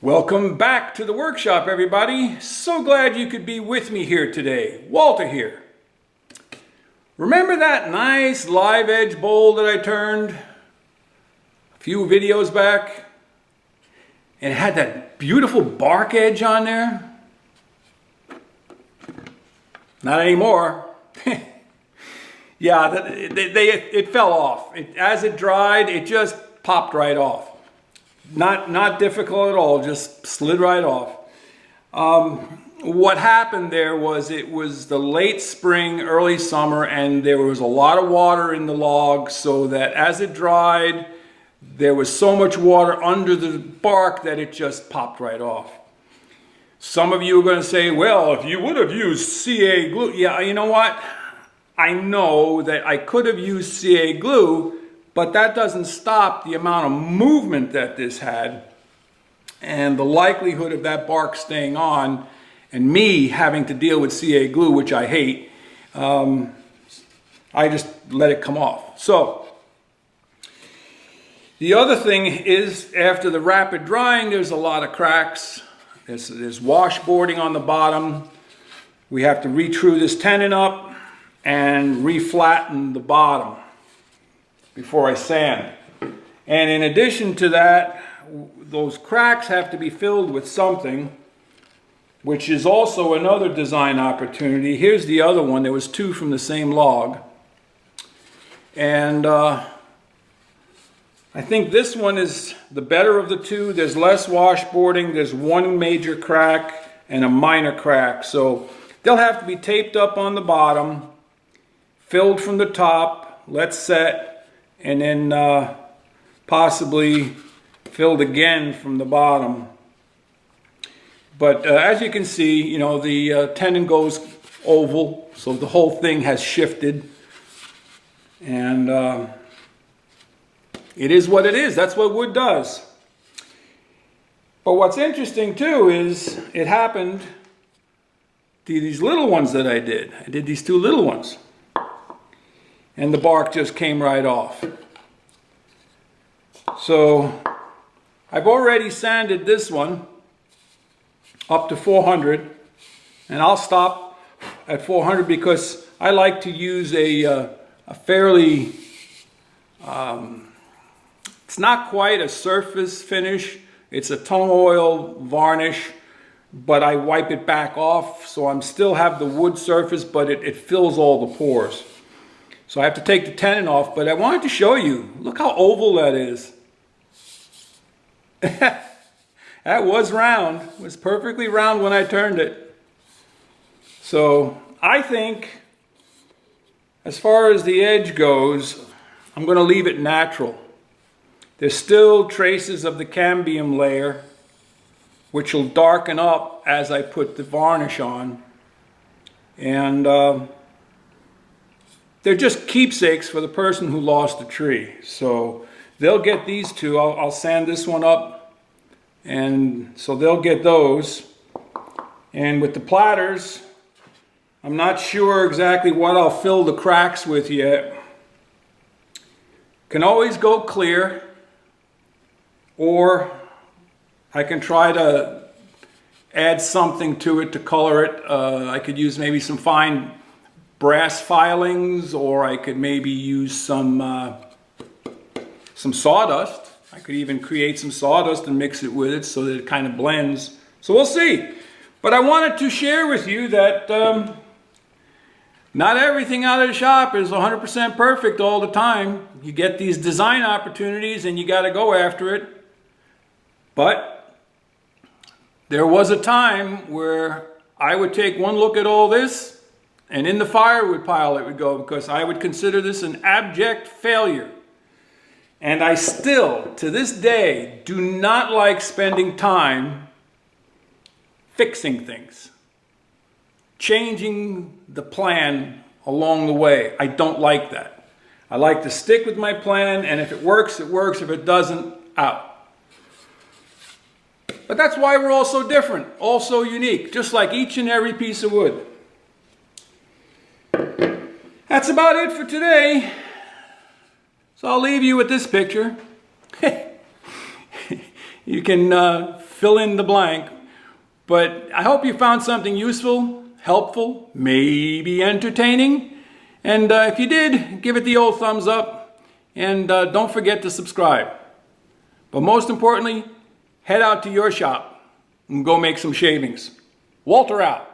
Welcome back to the workshop, everybody. So glad you could be with me here today. Walter here. Remember that nice live edge bowl that I turned a few videos back? And it had that beautiful bark edge on there? Not anymore. Yeah, it fell off. As it dried, it just popped right off. Not difficult at all, just slid right off. What happened there was it was the late spring, early summer, and there was a lot of water in the log, so that as it dried, there was so much water under the bark that it just popped right off. Some of you are going to say, well, if you would have used CA glue. Yeah, you know what? I know that I could have used CA glue, but that doesn't stop the amount of movement that this had and the likelihood of that bark staying on and me having to deal with CA glue, which I hate. I just let it come off. So the other thing is, after the rapid drying, there's a lot of cracks. There's washboarding on the bottom. We have to retrue this tenon up and reflatten the bottom before I sand. And in addition to that, those cracks have to be filled with something, which is also another design opportunity. Here's the other one. There was two from the same log. And I think this one is the better of the two. There's less washboarding. There's one major crack and a minor crack. So they'll have to be taped up on the bottom, filled from the top, let set, and then possibly filled again from the bottom. But as you can see, you know, the tenon goes oval, so the whole thing has shifted. And it is what it is. That's what wood does. But what's interesting too is it happened to these little ones that I did. I did these two little ones. And the bark just came right off. So I've already sanded this one up to 400. And I'll stop at 400 because I like to use a fairly... it's not quite a surface finish, it's a tung oil varnish, but I wipe it back off so I still have the wood surface, but it fills all the pores. So I have to take the tenon off, but I wanted to show you, look how oval that is. That was round, it was perfectly round when I turned it. So I think, as far as the edge goes, I'm going to leave it natural. There's still traces of the cambium layer, which will darken up as I put the varnish on. And they're just keepsakes for the person who lost a tree. So they'll get these two. I'll sand this one up, and so they'll get those. And with the platters, I'm not sure exactly what I'll fill the cracks with yet. Can always go clear, or I can try to add something to it to color it. I could use maybe some fine brass filings, or I could maybe use some sawdust. I could even create some sawdust and mix it with it so that it kind of blends. So we'll see. But I wanted to share with you that not everything out of the shop is 100% perfect all the time. You get these design opportunities and you got to go after it. But there was a time where I would take one look at all this and in the firewood pile it would go, because I would consider this an abject failure. And I still, to this day, do not like spending time fixing things, changing the plan along the way. I don't like that. I like to stick with my plan, and if it works, it works. If it doesn't, out. But that's why we're all so different, all so unique, just like each and every piece of wood. That's about it for today. So I'll leave you with this picture. You can fill in the blank. But I hope you found something useful, helpful, maybe entertaining. And if you did, give it the old thumbs up. And don't forget to subscribe. But most importantly, head out to your shop and go make some shavings. Walter out.